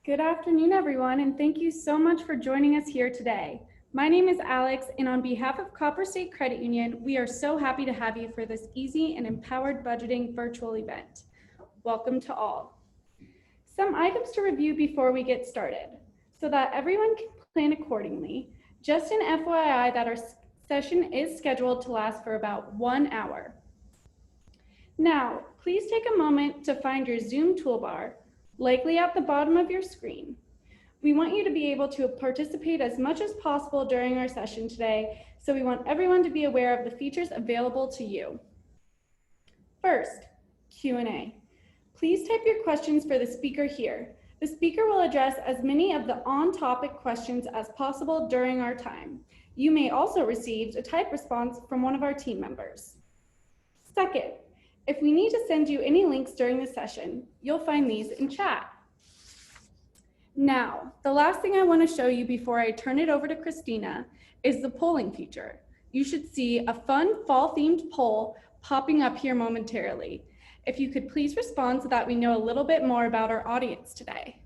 Good afternoon, everyone, and thank you so much for joining us here today. My name is Alex, and on behalf of Copper State Credit Union, we are so happy to have you for this easy and empowered budgeting virtual event. Welcome to all. Some items to review before we get started. So that everyone can plan accordingly, just an FYI that our session is scheduled to last for about 1 hour. Now, please take a moment to find your Zoom toolbar, likely at the bottom of your screen. We want you to be able to participate as much as possible during our session today, so we want everyone to be aware of the features available to you. First, Q&A. Please type your questions for the speaker here. The speaker will address as many of the on-topic questions as possible during our time. You may also receive a typed response from one of our team members. Second, if we need to send you any links during the session, you'll find these in chat. Now, the last thing I want to show you before I turn it over to Christina is the polling feature. You should see a fun fall-themed poll popping up here momentarily. If you could please respond so that we know a little bit more about our audience today.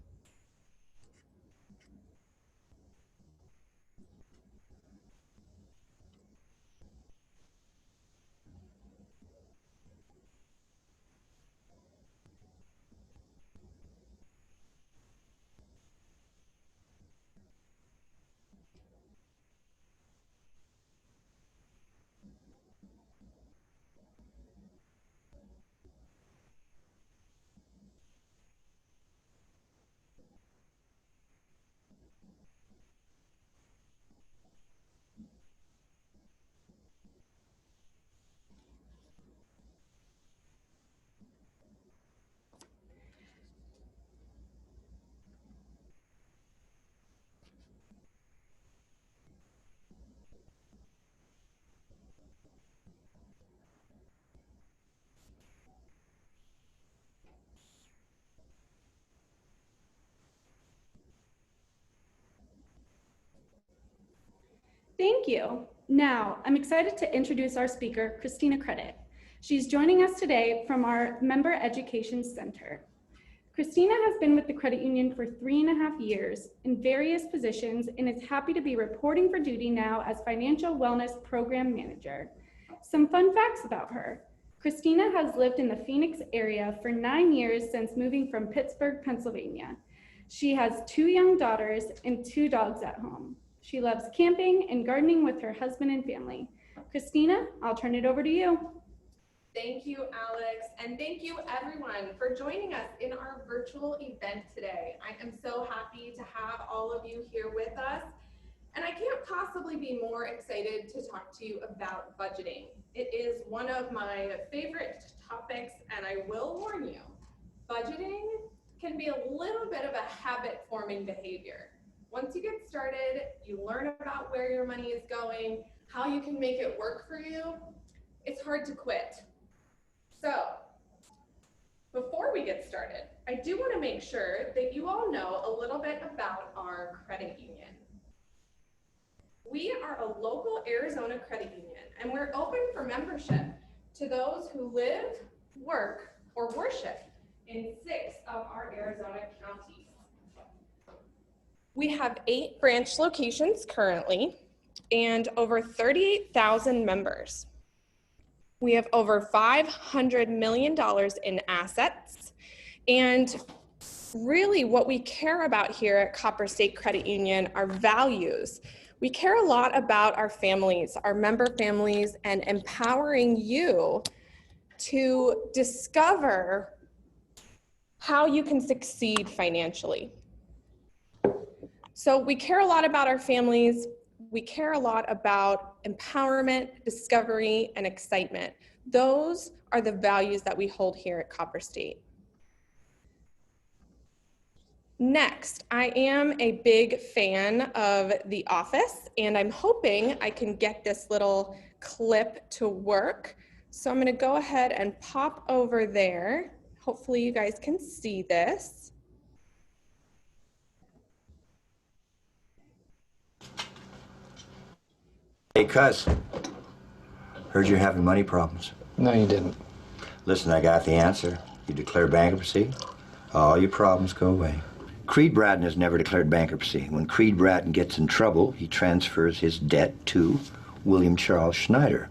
Thank you. Now, I'm excited to introduce our speaker, Christina Credit. She's joining us today from our Member Education Center. Christina has been with the credit union for 3.5 years in various positions and is happy to be reporting for duty now as Financial Wellness Program Manager. Some fun facts about her. Christina has lived in the Phoenix area for 9 years since moving from Pittsburgh, Pennsylvania. She has 2 young daughters and 2 dogs at home. She loves camping and gardening with her husband and family. Christina, I'll turn it over to you. Thank you, Alex, and thank you everyone for joining us in our virtual event today. I am so happy to have all of you here with us, and I can't possibly be more excited to talk to you about budgeting. It is one of my favorite topics, and I will warn you, budgeting can be a little bit of a habit-forming behavior. Once you get started, you learn about where your money is going, how you can make it work for you, it's hard to quit. So, before we get started, I do want to make sure that you all know a little bit about our credit union. We are a local Arizona credit union, and we're open for membership to those who live, work, or worship in 6 of our Arizona counties. We have 8 branch locations currently and over 38,000 members. We have over $500 million in assets, and really what we care about here at Copper State Credit Union are values. We care a lot about our families, our member families, and empowering you to discover how you can succeed financially. So we care a lot about our families. We care a lot about empowerment, discovery, and excitement. Those are the values that we hold here at Copper State. Next, I am a big fan of The Office, and I'm hoping I can get this little clip to work. So I'm gonna go ahead and pop over there. Hopefully you guys can see this. Hey, cuz, heard you're having money problems. No, you didn't. Listen, I got the answer. You declare bankruptcy, all your problems go away. Creed Bratton has never declared bankruptcy. When Creed Bratton gets in trouble, he transfers his debt to William Charles Schneider.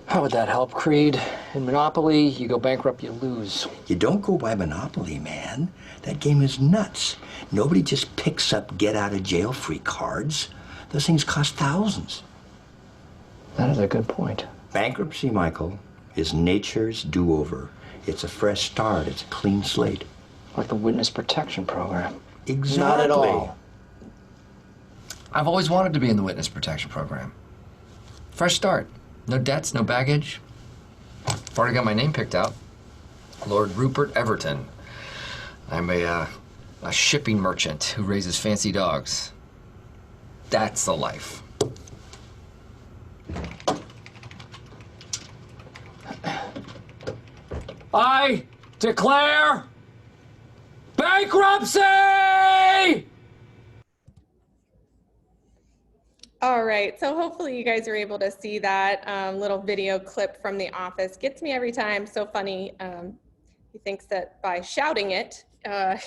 How would that help, Creed? In Monopoly, you go bankrupt, you lose. You don't go by Monopoly, man. That game is nuts. Nobody just picks up get-out-of-jail-free cards. Those things cost thousands. That is a good point. Bankruptcy, Michael, is nature's do-over. It's a fresh start. It's a clean slate. Like the Witness Protection Program. Exactly. Not at all. I've always wanted to be in the Witness Protection Program. Fresh start. No debts, no baggage. I've already got my name picked out. Lord Rupert Everton. I'm a shipping merchant who raises fancy dogs. That's the life. I declare bankruptcy! All right, so hopefully you guys are able to see that little video clip from The Office. Gets me every time, so funny. He thinks that by shouting it,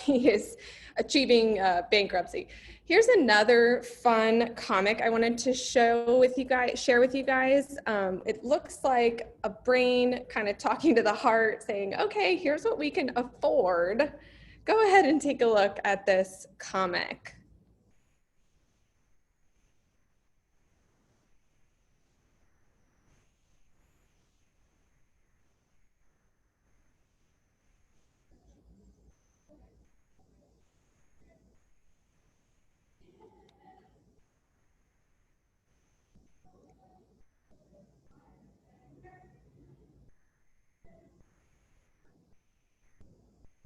he is achieving bankruptcy. Here's another fun comic I wanted to share with you guys. It looks like a brain kind of talking to the heart saying, okay, here's what we can afford. Go ahead and take a look at this comic.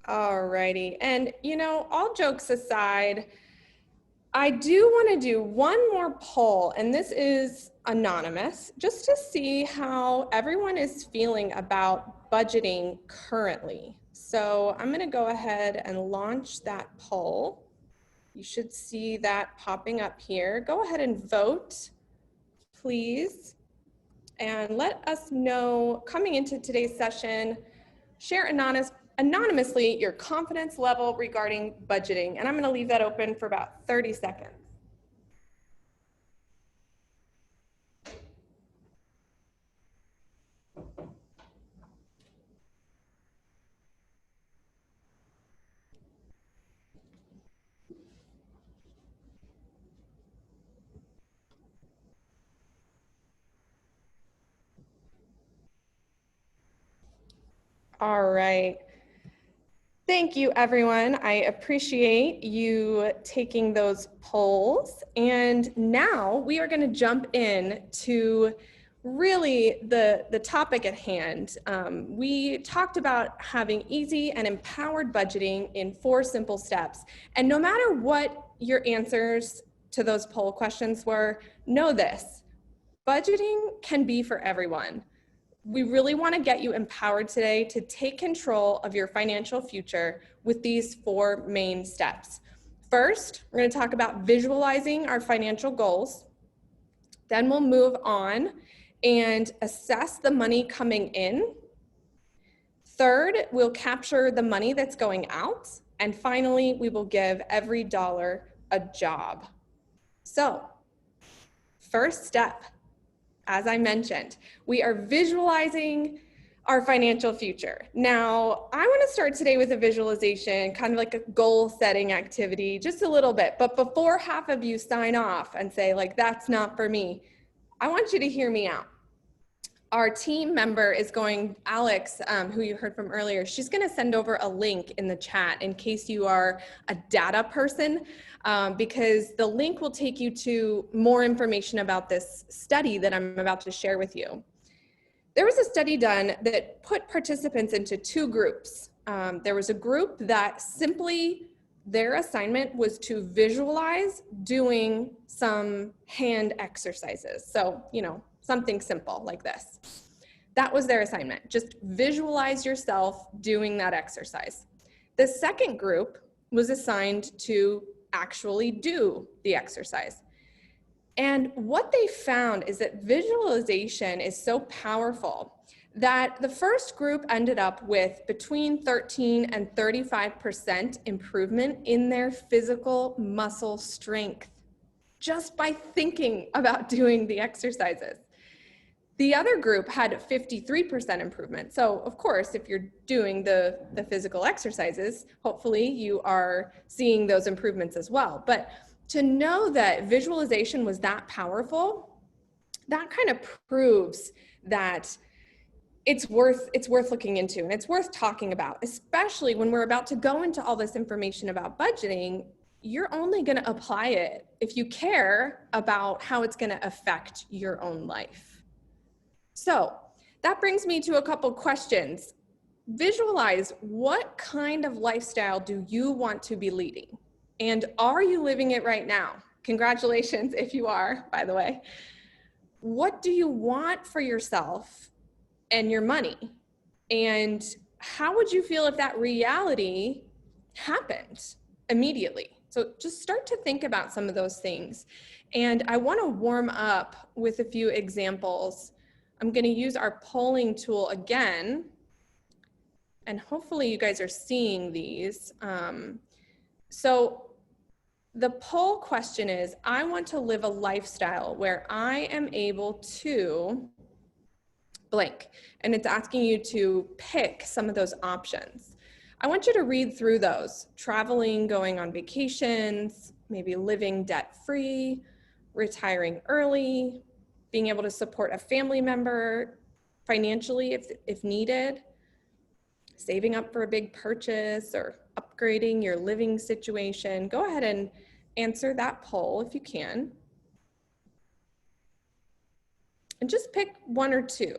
Alrighty, and all jokes aside, I do want to do one more poll, and this is anonymous, just to see how everyone is feeling about budgeting currently. So I'm going to go ahead and launch that poll. You should see that popping up here. Go ahead and vote, please, and let us know coming into today's session. Share anonymously your confidence level regarding budgeting. And I'm going to leave that open for about 30 seconds. All right. Thank you, everyone. I appreciate you taking those polls. And now we are going to jump in to really the topic at hand. We talked about having easy and empowered budgeting in 4 simple steps. And no matter what your answers to those poll questions were, know this: budgeting can be for everyone. We really want to get you empowered today to take control of your financial future with these 4 main steps. First, we're going to talk about visualizing our financial goals. Then we'll move on and assess the money coming in. Third, we'll capture the money that's going out. And finally, we will give every dollar a job. So, first step, as I mentioned, we are visualizing our financial future. Now, I want to start today with a visualization, kind of like a goal setting activity, just a little bit. But before half of you sign off and say, like, that's not for me, I want you to hear me out. Our team member is going, Alex, who you heard from earlier, she's going to send over a link in the chat in case you are a data person, because the link will take you to more information about this study that I'm about to share with you. There was a study done that put participants into 2 groups. There was a group that simply their assignment was to visualize doing some hand exercises. So, something simple like this. That was their assignment. Just visualize yourself doing that exercise. The second group was assigned to actually do the exercise. And what they found is that visualization is so powerful that the first group ended up with between 13 and 35% improvement in their physical muscle strength just by thinking about doing the exercises. The other group had 53% improvement. So of course, if you're doing the physical exercises, hopefully you are seeing those improvements as well. But to know that visualization was that powerful, that kind of proves that it's worth looking into, and it's worth talking about, especially when we're about to go into all this information about budgeting. You're only going to apply it if you care about how it's going to affect your own life. So that brings me to a couple questions. Visualize, what kind of lifestyle do you want to be leading? And are you living it right now? Congratulations if you are, by the way. What do you want for yourself and your money? And how would you feel if that reality happened immediately? So just start to think about some of those things. And I want to warm up with a few examples. I'm going to use our polling tool again, and hopefully you guys are seeing these. So the poll question is, I want to live a lifestyle where I am able to blank, and it's asking you to pick some of those options. I want you to read through those: traveling, going on vacations, maybe living debt-free, retiring early, being able to support a family member financially if needed, saving up for a big purchase, or upgrading your living situation. Go ahead and answer that poll if you can. And just pick one or two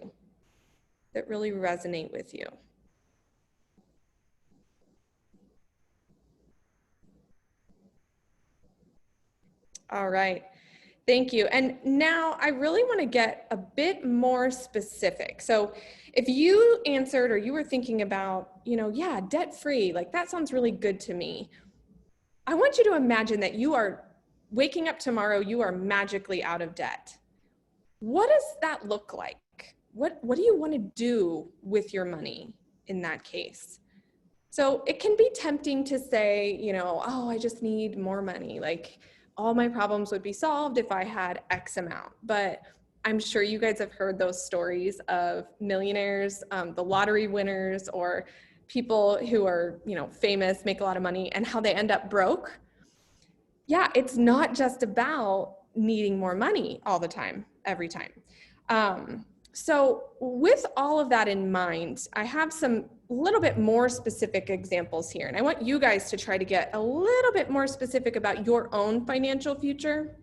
that really resonate with you. All right, thank you. And now I really want to get a bit more specific. So if you answered, or you were thinking about, yeah, debt-free, like that sounds really good to me. I want you to imagine that you are waking up tomorrow, you are magically out of debt. What does that look like? What do you want to do with your money in that case? So it can be tempting to say, oh, I just need more money. Like all my problems would be solved if I had X amount. But I'm sure you guys have heard those stories of millionaires, the lottery winners, or people who are, famous, make a lot of money, and how they end up broke. Yeah, it's not just about needing more money all the time, every time. So with all of that in mind, I have some little bit more specific examples here, and I want you guys to try to get a little bit more specific about your own financial future.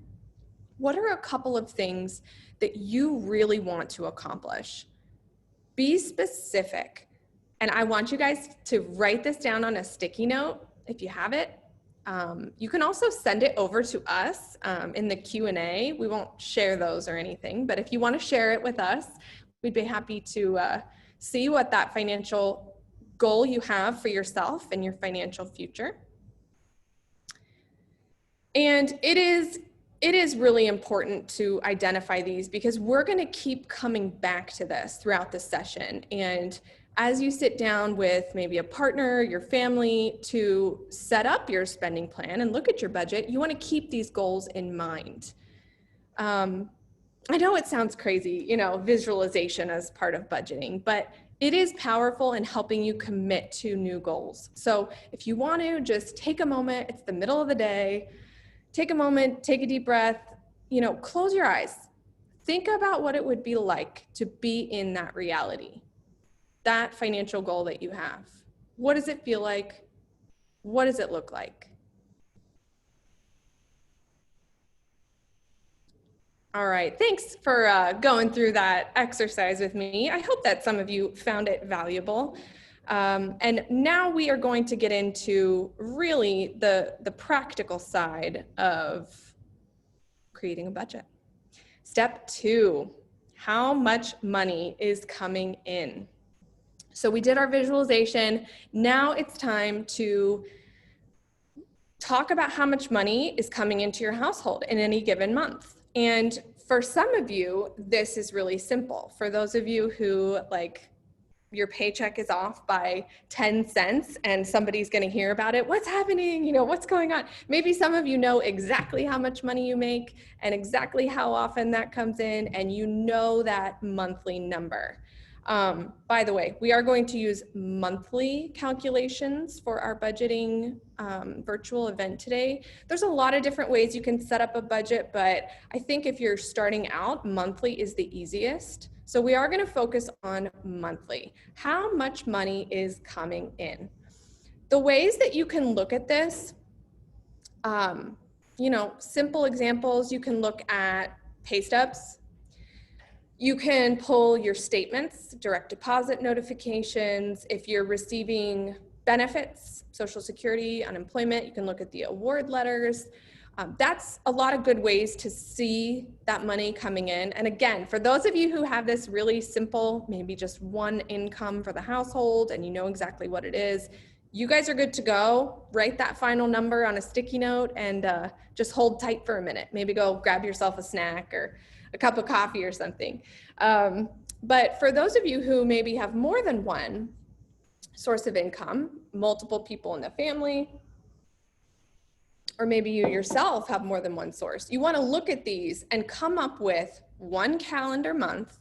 What are a couple of things that you really want to accomplish? Be specific. And I want you guys to write this down on a sticky note if you have it. You can also send it over to us in the Q&A. We won't share those or anything, but if you want to share it with us, we'd be happy to see what that financial goal you have for yourself and your financial future. And it is really important to identify these, because we're going to keep coming back to this throughout the session. And as you sit down with maybe a partner, your family, to set up your spending plan and look at your budget, you want to keep these goals in mind. I know it sounds crazy, visualization as part of budgeting, but it is powerful in helping you commit to new goals. So if you want to just take a moment, it's the middle of the day, take a moment, take a deep breath, close your eyes. Think about what it would be like to be in that reality, that financial goal that you have. What does it feel like? What does it look like? All right, thanks for going through that exercise with me. I hope that some of you found it valuable. And now we are going to get into really the practical side of creating a budget. Step 2, how much money is coming in? So we did our visualization. Now it's time to talk about how much money is coming into your household in any given month. And for some of you, this is really simple. For those of you who like your paycheck is off by 10 cents and somebody's going to hear about it, what's happening? You know, what's going on? Maybe some of you know exactly how much money you make and exactly how often that comes in, and you know that monthly number. By the way, we are going to use monthly calculations for our budgeting virtual event today. There's a lot of different ways you can set up a budget, but I think if you're starting out, monthly is the easiest. So we are going to focus on monthly. How much money is coming in? The ways that you can look at this, you know, simple examples, you can look at pay stubs. You can pull your statements, direct deposit notifications. If you're receiving benefits, Social Security, unemployment, you can look at the award letters. That's a lot of good ways to see that money coming in. And again, for those of you who have this really simple, maybe just one income for the household and you know exactly what it is, you guys are good to go. Write that final number on a sticky note and just hold tight for a minute. Maybe go grab yourself a snack or a cup of coffee or something. But for those of you who maybe have more than one source of income, multiple people in the family, or maybe you yourself have more than one source, you want to look at these and come up with one calendar month,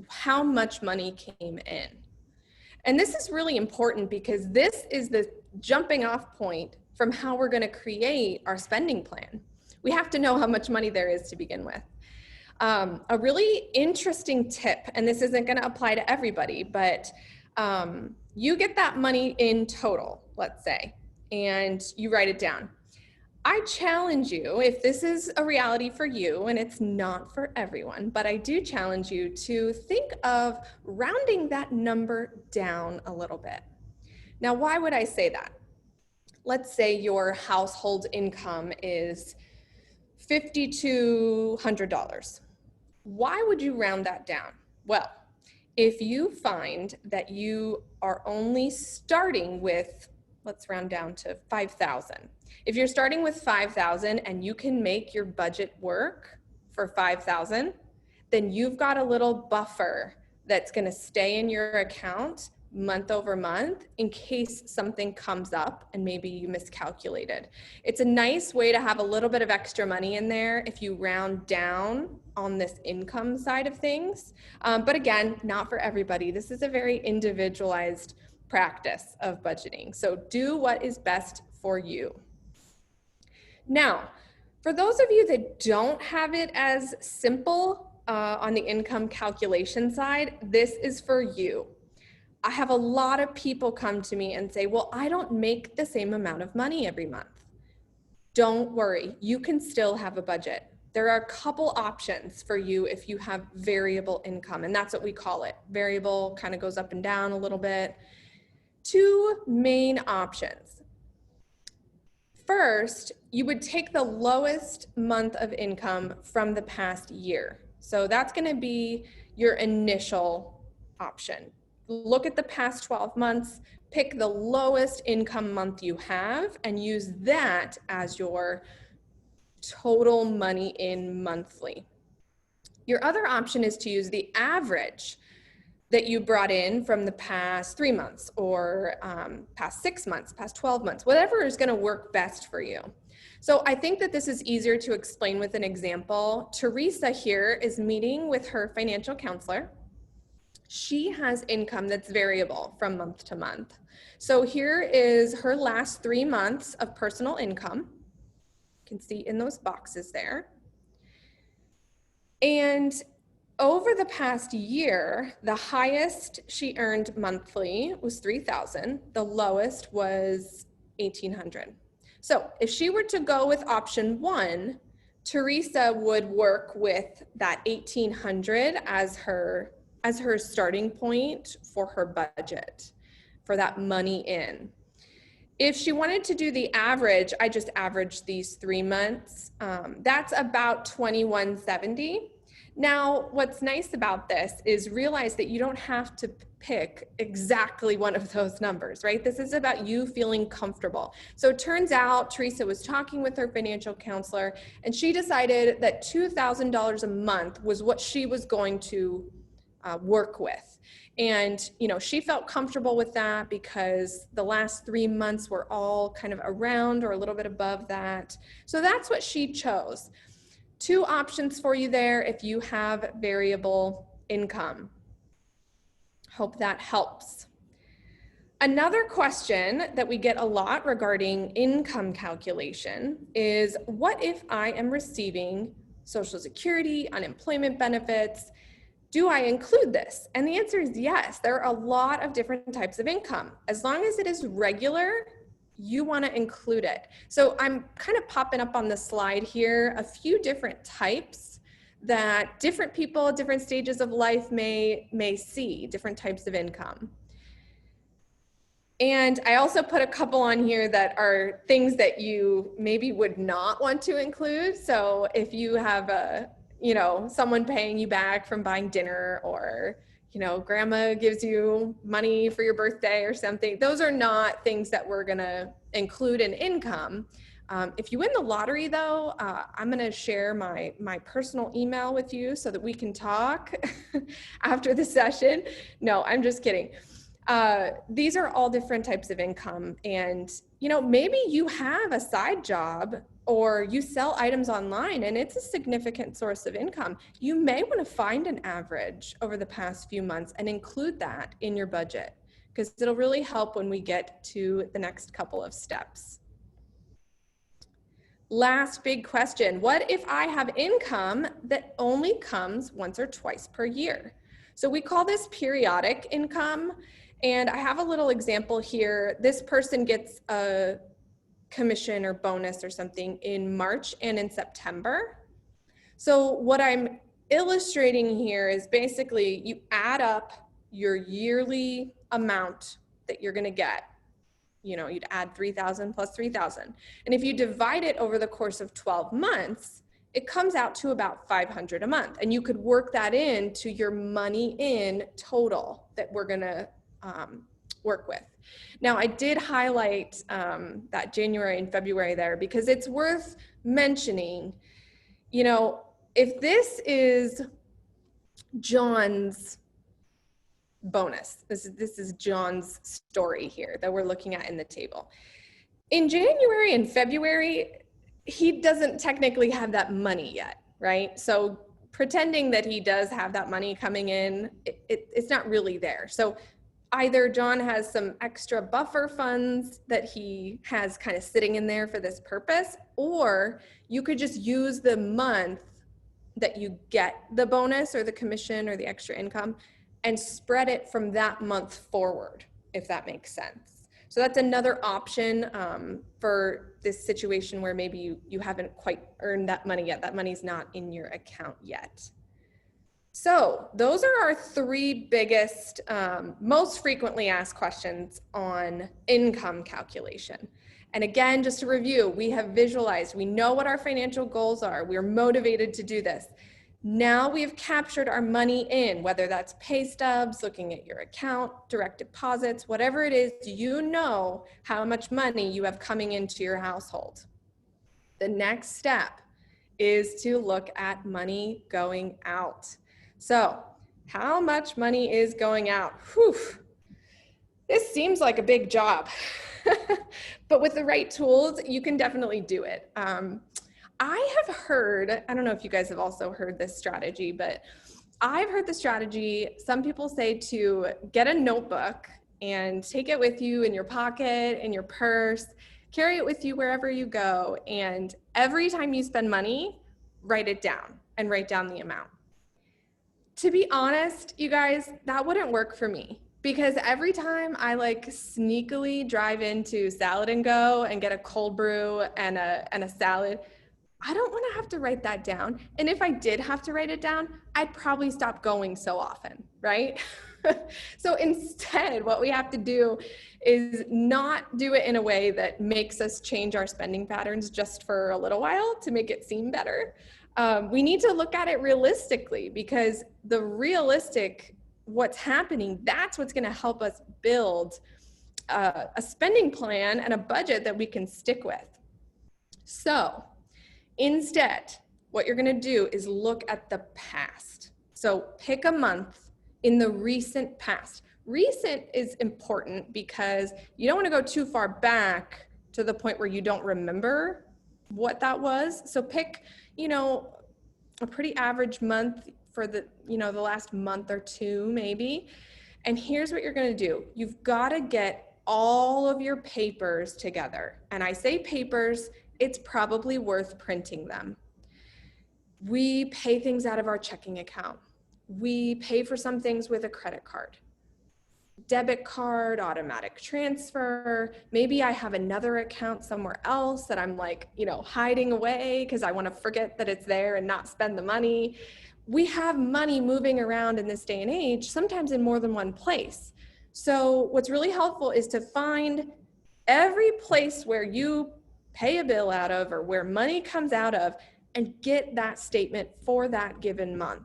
how much money came in. And this is really important because this is the jumping off point from how we're going to create our spending plan. We have to know how much money there is to begin with. A really interesting tip, and this isn't going to apply to everybody, but you get that money in total, let's say, and you write it down. I challenge you, if this is a reality for you, and it's not for everyone, but I do challenge you to think of rounding that number down a little bit. Now, why would I say that? Let's say your household income is $5,200. Why would you round that down? Well, if you find that you are only starting with, let's round down to 5,000. If you're starting with 5,000 and you can make your budget work for 5,000, then you've got a little buffer that's going to stay in your account month over month in case something comes up and maybe you miscalculated. It's a nice way to have a little bit of extra money in there if you round down on this income side of things. But again, not for everybody. This is a very individualized practice of budgeting. So do what is best for you. Now, for those of you that don't have it as simple on the income calculation side, this is for you. I have a lot of people come to me and say, well, I don't make the same amount of money every month. Don't worry, you can still have a budget. There are a couple options for you if you have variable income, and that's what we call it. Variable kind of goes up and down a little bit. Two main options. First, you would take the lowest month of income from the past year. So that's going to be your initial option. Look at the past 12 months, pick the lowest income month you have, and use that as your total money in monthly. Your other option is to use the average that you brought in from the past 3 months or past 6 months, past 12 months, whatever is going to work best for you. So I think that this is easier to explain with an example. Teresa here is meeting with her financial counselor. She has income that's variable from month to month. So here is her last 3 months of personal income. You can see in those boxes there. And over the past year, the highest she earned monthly was $3,000. The lowest was $1,800. So if she were to go with option 1, Teresa would work with that $1,800 as her starting point for her budget, for that money in. If she wanted to do the average, I just averaged these 3 months. That's about $2,170. Now, what's nice about this is realize that you don't have to pick exactly one of those numbers, right? This is about you feeling comfortable. So it turns out Teresa was talking with her financial counselor, and she decided that $2,000 a month was what she was going to work with. And, you know, she felt comfortable with that because the last 3 months were all kind of around or a little bit above that. So that's what she chose. 2 options for you there if you have variable income. Hope that helps. Another question that we get a lot regarding income calculation is, what if I am receiving Social Security, unemployment benefits? Do I include this? And the answer is yes. There are a lot of different types of income. As long as it is regular, you want to include it. So I'm kind of popping up on the slide here a few different types that different people at different stages of life may see, different types of income. And I also put a couple on here that are things that you maybe would not want to include. So if you have someone paying you back from buying dinner, or grandma gives you money for your birthday or something, those are not things that we're gonna include in income. If you win the lottery though, I'm gonna share my personal email with you so that we can talk after the session. No, I'm just kidding. These are all different types of income, and maybe you have a side job or you sell items online and it's a significant source of income. You may want to find an average over the past few months and include that in your budget, because it'll really help when we get to the next couple of steps. Last big question, what if I have income that only comes once or twice per year? So we call this periodic income, and I have a little example here. This person gets a commission or bonus or something in March and in September. So what I'm illustrating here is basically you add up your yearly amount that you're going to get. You'd add 3,000 plus 3,000. And if you divide it over the course of 12 months, it comes out to about 500 a month. And you could work that into your money in total that we're going to work with. Now, I did highlight that January and February there because it's worth mentioning, if this is John's bonus, this is John's story here that we're looking at in the table. In January and February, he doesn't technically have that money yet, right? So pretending that he does have that money coming in, it's not really there. So either John has some extra buffer funds that he has kind of sitting in there for this purpose, or you could just use the month that you get the bonus or the commission or the extra income and spread it from that month forward, if that makes sense. So that's another option for this situation where maybe you haven't quite earned that money yet. That money's not in your account yet. So those are our 3 biggest, most frequently asked questions on income calculation. And again, just to review, we have visualized, we know what our financial goals are. We're motivated to do this. Now we've captured our money in, whether that's pay stubs, looking at your account, direct deposits, whatever it is, you know how much money you have coming into your household. The next step is to look at money going out. So how much money is going out? Whew. This seems like a big job, but with the right tools, you can definitely do it. I have heard, I don't know if you guys have also heard this strategy, but I've heard the strategy, some people say to get a notebook and take it with you in your pocket, in your purse, carry it with you wherever you go. And every time you spend money, write it down and write down the amount. To be honest, you guys, that wouldn't work for me, because every time I sneakily drive into Salad and Go and get a cold brew and a salad, I don't want to have to write that down. And if I did have to write it down, I'd probably stop going so often, right? So instead, what we have to do is not do it in a way that makes us change our spending patterns just for a little while to make it seem better. We need to look at it realistically, because the realistic, what's happening, that's what's going to help us build a spending plan and a budget that we can stick with. So instead, what you're going to do is look at the past. So pick a month in the recent past. Recent is important because you don't want to go too far back to the point where you don't remember what that was. So pick, a pretty average month for the last month or two maybe. And here's what you're going to do. You've got to get all of your papers together. And I say papers, it's probably worth printing them. We pay things out of our checking account. We pay for some things with a credit card, debit card, automatic transfer. Maybe I have another account somewhere else that I'm hiding away because I want to forget that it's there and not spend the money. We have money moving around in this day and age, sometimes in more than one place. So what's really helpful is to find every place where you pay a bill out of or where money comes out of and get that statement for that given month.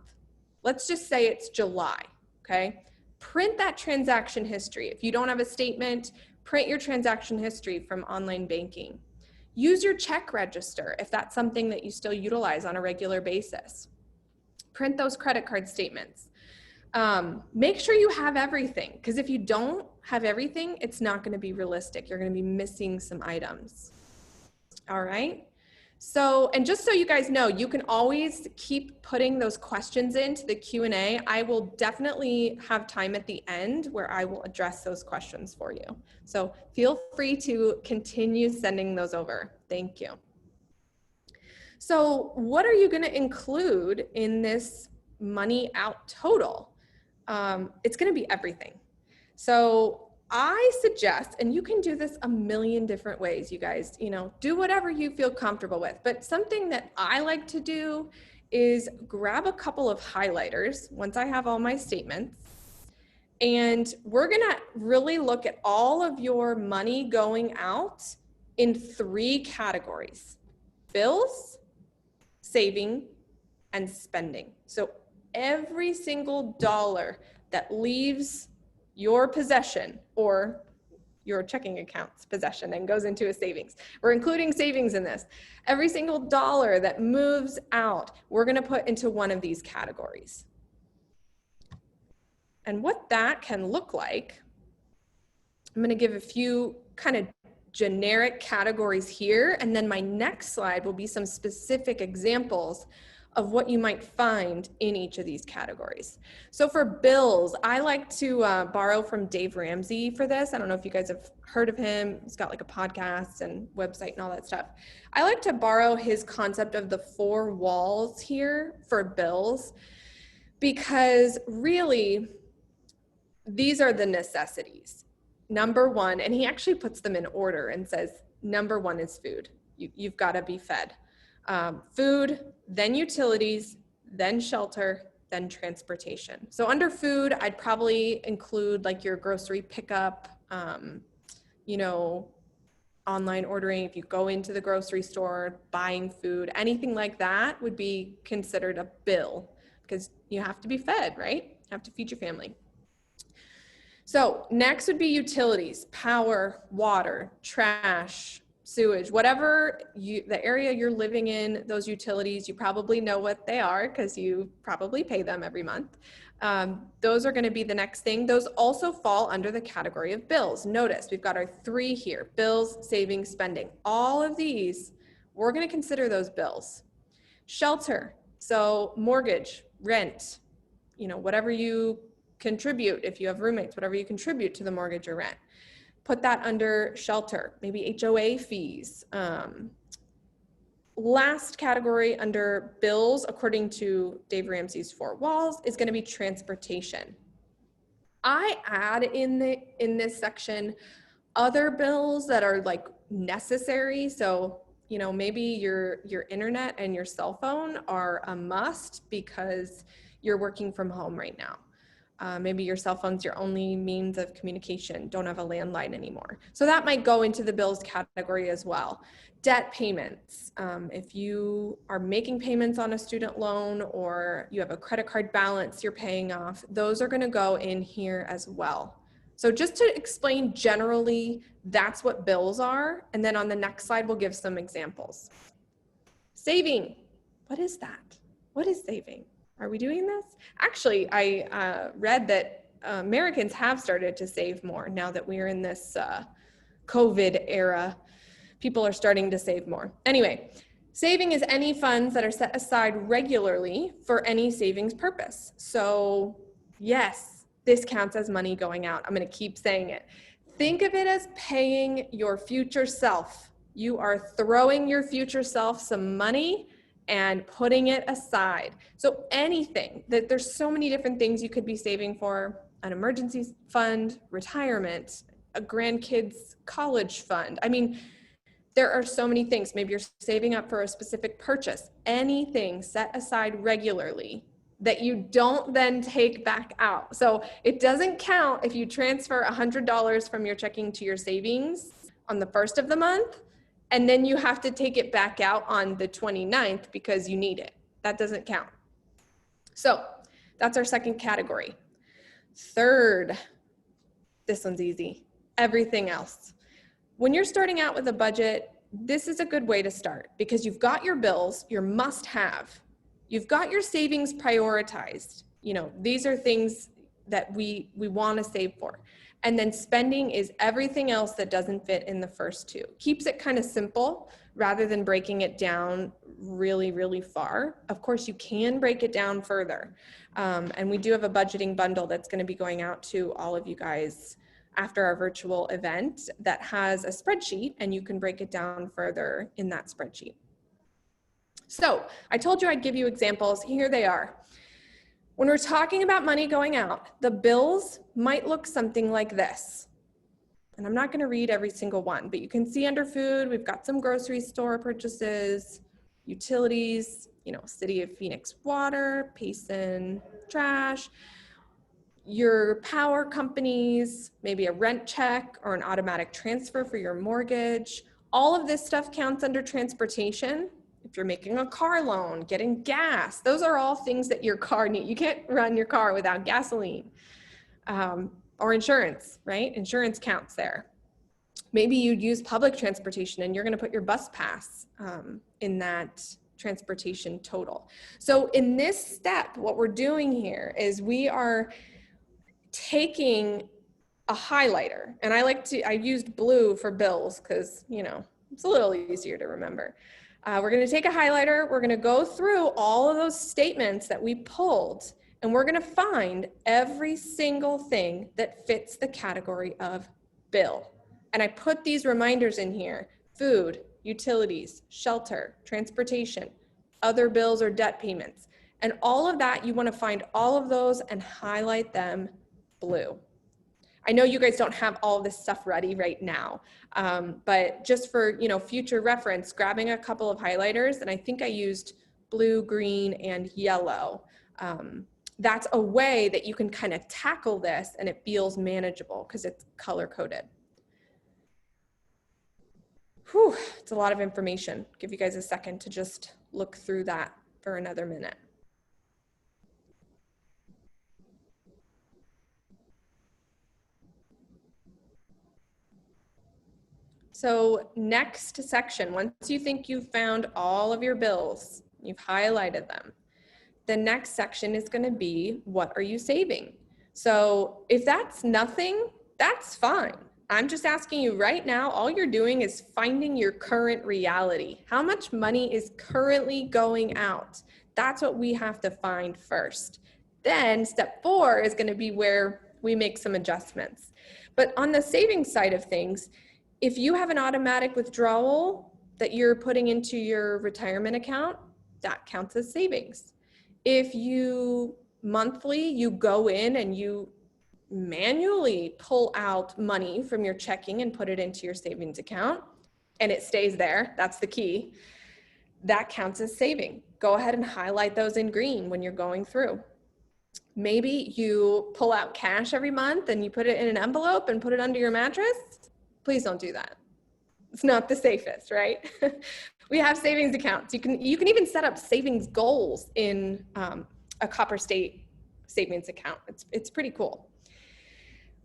Let's just say it's July, okay? Print that transaction history. If you don't have a statement, print your transaction history from online banking. Use your check register if that's something that you still utilize on a regular basis. Print those credit card statements. Make sure you have everything, because if you don't have everything, it's not going to be realistic. You're going to be missing some items. All right. So, and just so you guys know, you can always keep putting those questions into the Q&A. I will definitely have time at the end where I will address those questions for you. So feel free to continue sending those over. Thank you. So what are you going to include in this money out total? It's going to be everything. So I suggest, and you can do this a million different ways, you guys, do whatever you feel comfortable with. But something that I like to do is grab a couple of highlighters once I have all my statements. And we're going to really look at all of your money going out in 3 categories: bills, saving, and spending. So every single dollar that leaves your possession or your checking account's possession and goes into a savings. We're including savings in this. Every single dollar that moves out, we're going to put into one of these categories. And what that can look like, I'm going to give a few kind of generic categories here, and then my next slide will be some specific examples of what you might find in each of these categories. So for bills, I like to borrow from Dave Ramsey for this. I don't know if you guys have heard of him. He's got like a podcast and website and all that stuff. I like to borrow his concept of the 4 walls here for bills, because really these are the necessities. Number 1, and he actually puts them in order and says, number 1 is food. You've got to be fed. Food, then utilities, then shelter, then transportation. So under food, I'd probably include like your grocery pickup, online ordering. If you go into the grocery store, buying food, anything like that would be considered a bill, because you have to be fed, right? You have to feed your family. So next would be utilities: power, water, trash, sewage, whatever the area you're living in, those utilities, you probably know what they are because you probably pay them every month. Those are going to be the next thing. Those also fall under the category of bills. Notice we've got our 3 here: bills, savings, spending. All of these, we're going to consider those bills. Shelter, so mortgage, rent, whatever you contribute, if you have roommates, whatever you contribute to the mortgage or rent. Put that under shelter, maybe HOA fees. Last category under bills, according to Dave Ramsey's 4 walls, is going to be transportation. I add in this section other bills that are like necessary. So, maybe your internet and your cell phone are a must because you're working from home right now. Maybe your cell phone's your only means of communication, don't have a landline anymore. So that might go into the bills category as well. Debt payments. If you are making payments on a student loan or you have a credit card balance you're paying off, those are going to go in here as well. So just to explain generally, that's what bills are. And then on the next slide, we'll give some examples. Saving. What is that? What is saving? Are we doing this? Actually, I read that Americans have started to save more now that we're in this COVID era. People are starting to save more. Anyway, saving is any funds that are set aside regularly for any savings purpose. So yes, this counts as money going out. I'm going to keep saying it. Think of it as paying your future self. You are throwing your future self some money and putting it aside. So anything that there's so many different things you could be saving for: an emergency fund, retirement, a grandkid's college fund. I mean, there are so many things. Maybe you're saving up for a specific purchase. Anything set aside regularly that you don't then take back out. So it doesn't count if you transfer $100 from your checking to your savings on the 1st of the month, and then you have to take it back out on the 29th because you need it. That doesn't count. So that's our second category. Third, this one's easy. Everything else. When you're starting out with a budget, this is a good way to start because you've got your bills, your must-have. You've got your savings prioritized. You know, these are things that we want to save for. And then spending is everything else that doesn't fit in the first two. Keeps it kind of simple rather than breaking it down really, really far. Of course, you can break it down further. And we do have a budgeting bundle that's going to be going out to all of you guys after our virtual event that has a spreadsheet, and you can break it down further in that spreadsheet. So I told you I'd give you examples. Here they are. When we're talking about money going out, the bills might look something like this. And I'm not going to read every single one, but you can see under food, we've got some grocery store purchases, utilities, you know, City of Phoenix water, Payson trash, your power companies, maybe a rent check or an automatic transfer for your mortgage. All of this stuff counts under transportation. If you're making a car loan, getting gas, those are all things that your car needs. You can't run your car without gasoline. Or insurance, right? Insurance counts there. Maybe you'd use public transportation and you're going to put your bus pass in that transportation total. So in this step, what we're doing here is we are taking a highlighter, and I used blue for bills because, you know, it's a little easier to remember. We're going to take a highlighter. We're going to go through all of those statements that we pulled, and we're going to find every single thing that fits the category of bill. And I put these reminders in here: food, utilities, shelter, transportation, other bills or debt payments. And all of that, you want to find all of those and highlight them blue. I know you guys don't have all of this stuff ready right now, but just for, you know, future reference, grabbing a couple of highlighters, and I think I used blue, green, and yellow. That's a way that you can kind of tackle this and it feels manageable because it's color coded. Whew, it's a lot of information. Give you guys a second to just look through that for another minute. So next section, once you think you've found all of your bills, you've highlighted them, the next section is going to be, what are you saving? So if that's nothing, that's fine. I'm just asking you right now, all you're doing is finding your current reality. How much money is currently going out? That's what we have to find first. Then step 4 is going to be where we make some adjustments. But on the savings side of things, if you have an automatic withdrawal that you're putting into your retirement account, that counts as savings. If you monthly, you go in and you manually pull out money from your checking and put it into your savings account and it stays there, that's the key, that counts as saving. Go ahead and highlight those in green when you're going through. Maybe you pull out cash every month and you put it in an envelope and put it under your mattress. Please don't do that. It's not the safest, right? We have savings accounts. You can even set up savings goals in a Copper State savings account. It's pretty cool.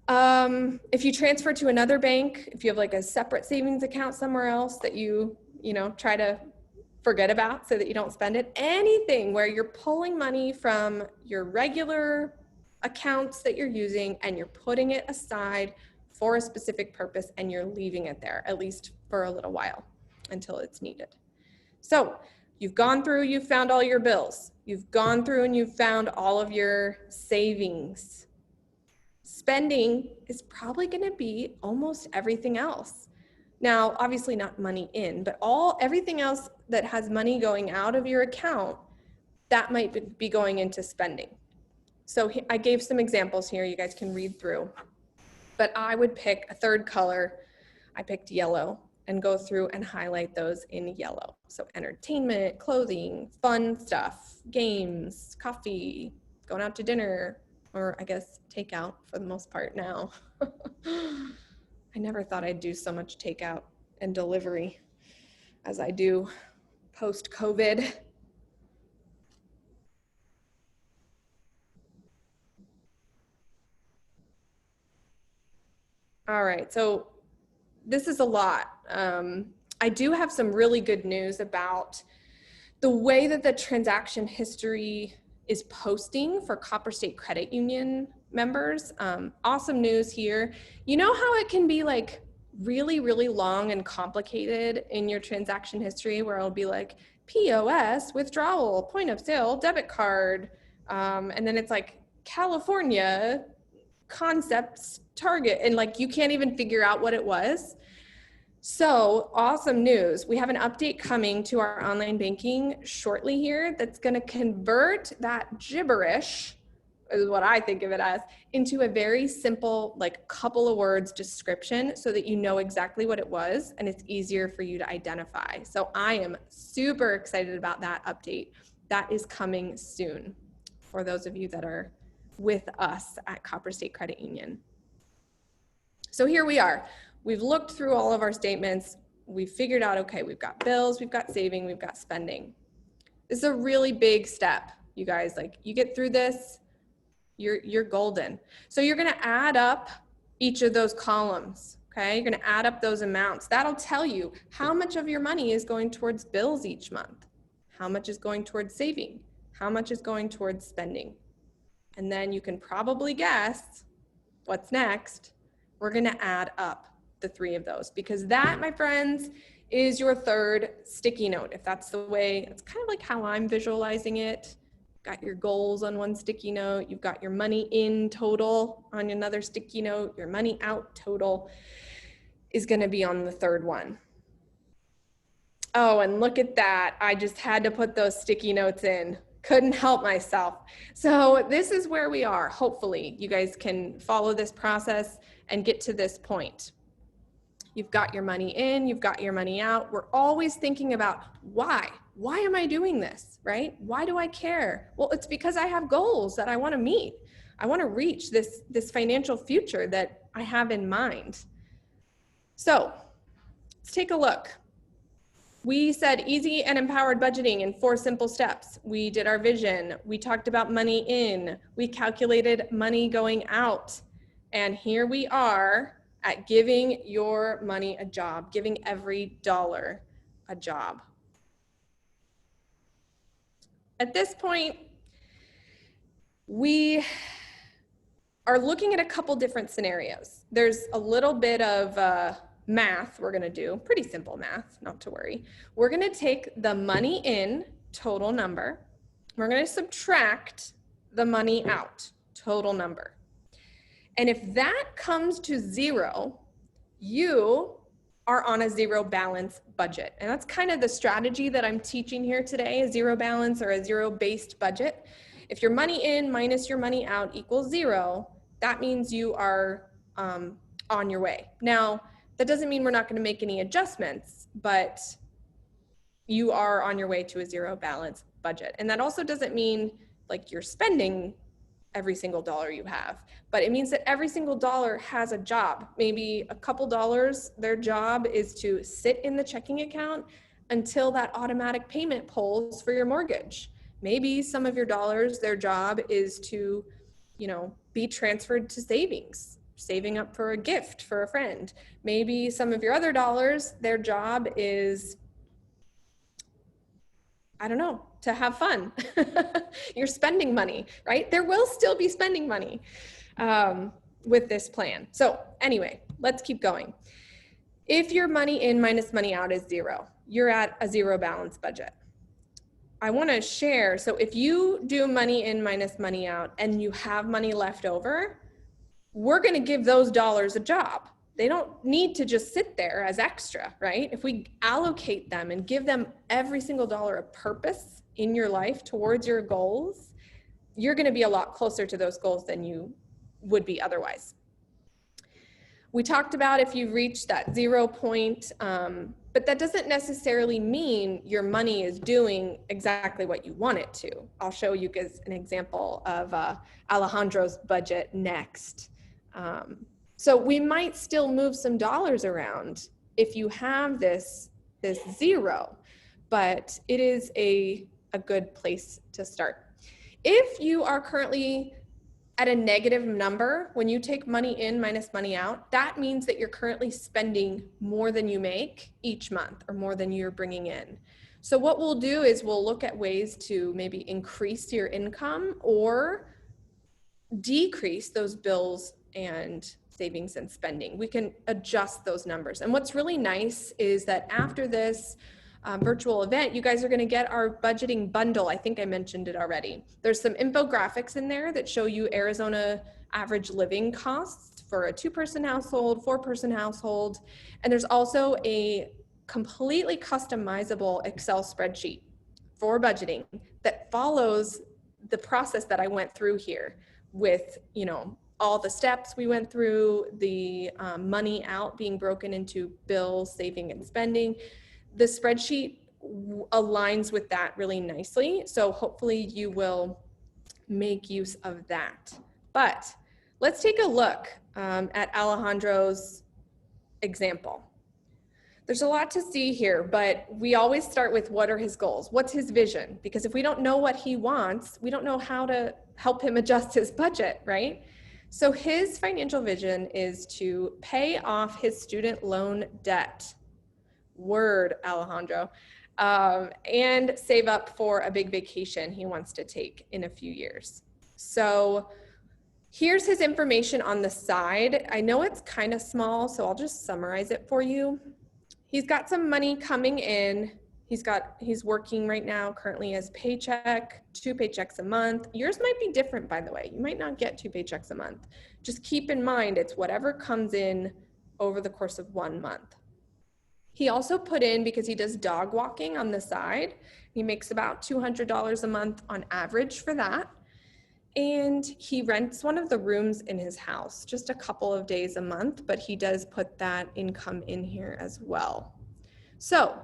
If you transfer to another bank, if you have like a separate savings account somewhere else that you try to forget about so that you don't spend it, anything where you're pulling money from your regular accounts that you're using and you're putting it aside for a specific purpose and you're leaving it there, at least for a little while until it's needed. So you've gone through, you've found all your bills. You've gone through and you've found all of your savings. Spending is probably going to be almost everything else. Now, obviously not money in, but everything else that has money going out of your account, that might be going into spending. So I gave some examples here you guys can read through, but I would pick a third color. I picked yellow and go through and highlight those in yellow. So entertainment, clothing, fun stuff, games, coffee, going out to dinner, or I guess takeout for the most part now. I never thought I'd do so much takeout and delivery as I do post-COVID. All right, so this is a lot. I do have some really good news about the way that the transaction history is posting for Copper State Credit Union members. Awesome news here. You know how it can be like really, really long and complicated in your transaction history where it'll be like POS, withdrawal, point of sale, debit card, and then it's like California, concepts, Target, and like you can't even figure out what it was. So awesome news. We have an update coming to our online banking shortly here that's going to convert that gibberish, is what I think of it as, into a very simple, like couple of words description so that you know exactly what it was and it's easier for you to identify. So I am super excited about that update. That is coming soon for those of you that are with us at Copper State Credit Union. So here we are. We've looked through all of our statements. We've figured out, okay, we've got bills, we've got saving, we've got spending. This is a really big step, you guys. Like, you get through this, you're golden. So you're gonna add up each of those columns, okay? You're gonna add up those amounts. That'll tell you how much of your money is going towards bills each month, how much is going towards saving, how much is going towards spending. And then you can probably guess what's next. We're gonna add up the three of those, because that, my friends, is your third sticky note. If that's the way, it's kind of like how I'm visualizing it. Got your goals on one sticky note, you've got your money in total on another sticky note, your money out total is gonna be on the third one. Oh, and look at that. I just had to put those sticky notes in. Couldn't help myself. So this is where we are. Hopefully you guys can follow this process and get to this point. You've got your money in, you've got your money out. We're always thinking about why? Why am I doing this, right? Why do I care? Well, it's because I have goals that I want to meet. I want to reach this financial future that I have in mind. So let's take a look. We said easy and empowered budgeting in 4 simple steps. We did our vision. We talked about money in. We calculated money going out. And here we are at giving your money a job, giving every dollar a job. At this point, we are looking at a couple different scenarios. There's a little bit of math we're gonna do, pretty simple math, not to worry. We're gonna take the money in total number, we're gonna subtract the money out total number. And if that comes to 0, you are on a 0 balance budget. And that's kind of the strategy that I'm teaching here today, a 0 balance or a 0 based budget. If your money in minus your money out equals 0, that means you are on your way. Now, that doesn't mean we're not going to make any adjustments, but you are on your way to a 0 balance budget. And that also doesn't mean like you're spending every single dollar you have, but it means that every single dollar has a job. Maybe a couple dollars, their job is to sit in the checking account until that automatic payment pulls for your mortgage. Maybe some of your dollars, their job is to, be transferred to savings, saving up for a gift for a friend. Maybe some of your other dollars, their job is, I don't know, to have fun. You're spending money, right? There will still be spending money with this plan. So anyway, let's keep going. If your money in minus money out is zero, you're at a zero balance budget. I want to share, so if you do money in minus money out and you have money left over, we're going to give those dollars a job. They don't need to just sit there as extra, right? If we allocate them and give them every single dollar a purpose in your life towards your goals, you're going to be a lot closer to those goals than you would be otherwise. We talked about if you reach that 0 point, but that doesn't necessarily mean your money is doing exactly what you want it to. I'll show you guys an example of Alejandro's budget next. So we might still move some dollars around if you have this zero, but it is a good place to start. If you are currently at a negative number, when you take money in minus money out, that means that you're currently spending more than you make each month or more than you're bringing in. So what we'll do is we'll look at ways to maybe increase your income or decrease those bills and savings and spending. We can adjust those numbers. And what's really nice is that after this virtual event, you guys are going to get our budgeting bundle. I think I mentioned it already. There's some infographics in there that show you Arizona average living costs for a 2-person household, 4-person household. And there's also a completely customizable Excel spreadsheet for budgeting that follows the process that I went through here with, all the steps we went through, the money out being broken into bills, saving and spending. The spreadsheet aligns with that really nicely. So hopefully you will make use of that. But let's take a look at Alejandro's example. There's a lot to see here, but we always start with what are his goals? What's his vision? Because if we don't know what he wants, we don't know how to help him adjust his budget, right? So his financial vision is to pay off his student loan debt. Word, Alejandro, and save up for a big vacation he wants to take in a few years. So here's his information on the side. I know it's kind of small, so I'll just summarize it for you. He's got some money coming in. He's working right now currently as paycheck, 2 paychecks a month. Yours might be different, by the way. You might not get 2 paychecks a month. Just keep in mind, it's whatever comes in over the course of 1 month. He also put in, because he does dog walking on the side, he makes about $200 a month on average for that. And he rents one of the rooms in his house, just a couple of days a month, but he does put that income in here as well. So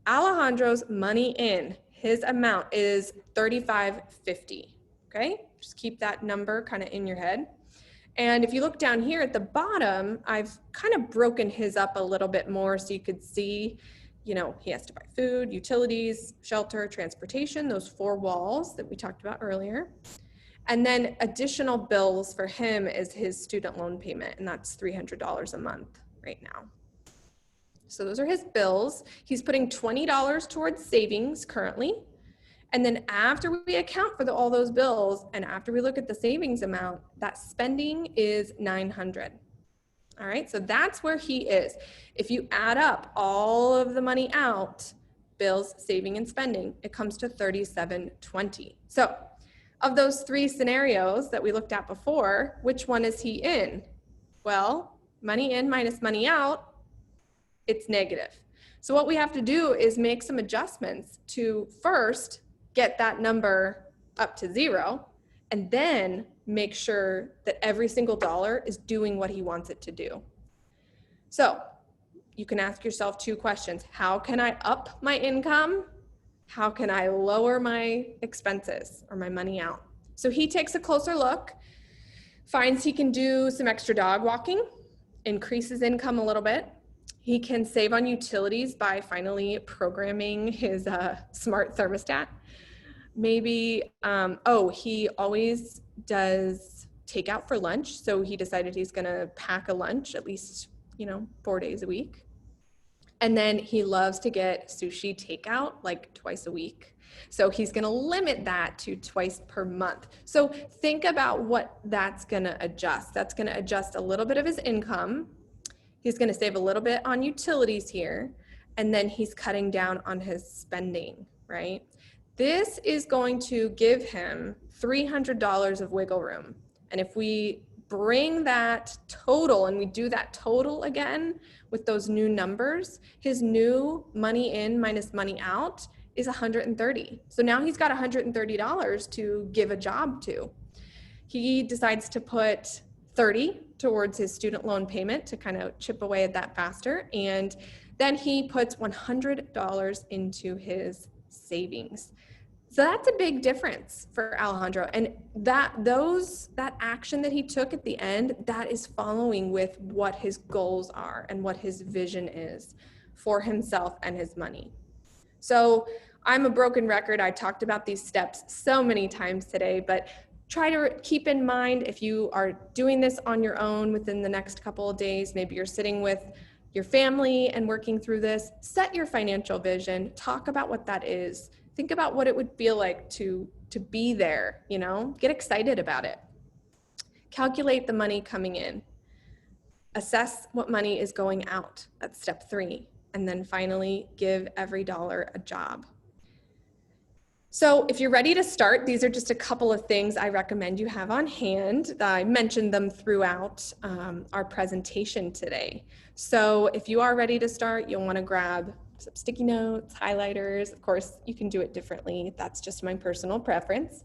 Alejandro's money in, his amount is $35.50, okay? Just keep that number kind of in your head. And if you look down here at the bottom, I've kind of broken his up a little bit more so you could see, he has to buy food, utilities, shelter, transportation, those 4 walls that we talked about earlier. And then additional bills for him is his student loan payment, and that's $300 a month right now. So those are his bills. He's putting $20 towards savings currently. And then after we account for all those bills and after we look at the savings amount, that spending is $900. All right, so that's where he is. If you add up all of the money out, bills, saving, and spending, it comes to $37.20. So of those 3 scenarios that we looked at before, which one is he in? Well, money in minus money out, it's negative. So what we have to do is make some adjustments to first get that number up to 0, and then make sure that every single dollar is doing what he wants it to do. So you can ask yourself 2 questions. How can I up my income? How can I lower my expenses or my money out? So he takes a closer look, finds he can do some extra dog walking, increases income a little bit. He can save on utilities by finally programming his smart thermostat. Maybe, he always does takeout for lunch. So he decided he's gonna pack a lunch at least, 4 days a week. And then he loves to get sushi takeout like twice a week. So he's gonna limit that to twice per month. So think about what that's gonna adjust. That's gonna adjust a little bit of his income. He's gonna save a little bit on utilities here, and then he's cutting down on his spending, right? This is going to give him $300 of wiggle room. And if we bring that total and we do that total again with those new numbers, his new money in minus money out is $130. So now he's got $130 to give a job to. He decides to put $30 towards his student loan payment to kind of chip away at that faster. And then he puts $100 into his savings. So that's a big difference for Alejandro. And that action that he took at the end, that is following with what his goals are and what his vision is for himself and his money. So I'm a broken record. I talked about these steps so many times today, but try to keep in mind if you are doing this on your own within the next couple of days, maybe you're sitting with your family and working through this, set your financial vision, talk about what that is. Think about what it would feel like to be there, get excited about it. Calculate the money coming in. Assess what money is going out. That's step 3. And then finally, give every dollar a job. So if you're ready to start, these are just a couple of things I recommend you have on hand. I mentioned them throughout our presentation today. So if you are ready to start, you'll want to grab some sticky notes, highlighters. Of course, you can do it differently. That's just my personal preference.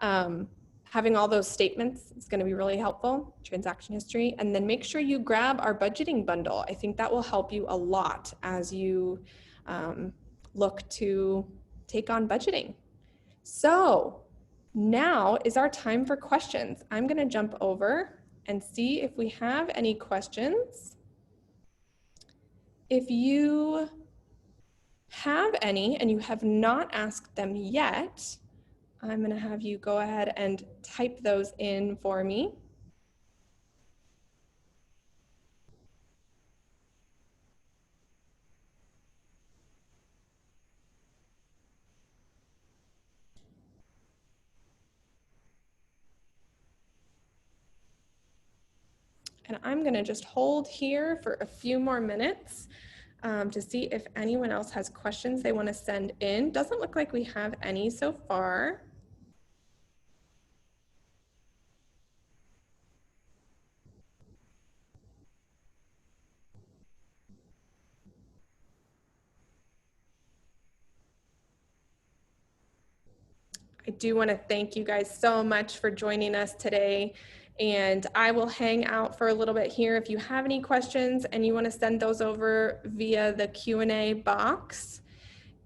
Having all those statements is going to be really helpful, transaction history, and then make sure you grab our budgeting bundle. I think that will help you a lot as you look to take on budgeting. So now is our time for questions. I'm going to jump over and see if we have any questions. If you have any and you have not asked them yet, I'm going to have you go ahead and type those in for me. And I'm going to just hold here for a few more minutes to see if anyone else has questions they want to send in. Doesn't look like we have any so far. I do want to thank you guys so much for joining us today. And I will hang out for a little bit here. If you have any questions and you want to send those over via the Q&A box.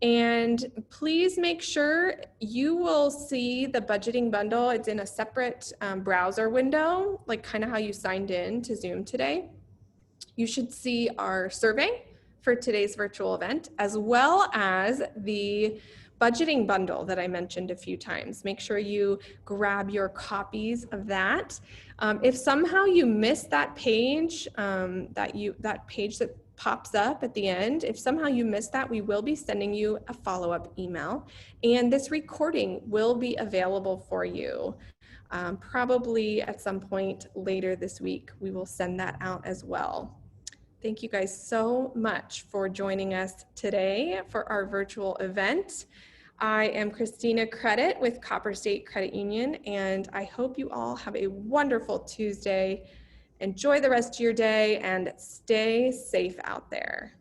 And please make sure you will see the budgeting bundle. It's in a separate browser window, like kind of how you signed in to Zoom today. You should see our survey for today's virtual event, as well as the budgeting bundle that I mentioned a few times. Make sure you grab your copies of that. If somehow you missed that page, that page that pops up at the end, if somehow you missed that, we will be sending you a follow-up email, and this recording will be available for you. Probably at some point later this week, we will send that out as well. Thank you guys so much for joining us today for our virtual event. I am Christina Credit with Copper State Credit Union, and I hope you all have a wonderful Tuesday. Enjoy the rest of your day and stay safe out there.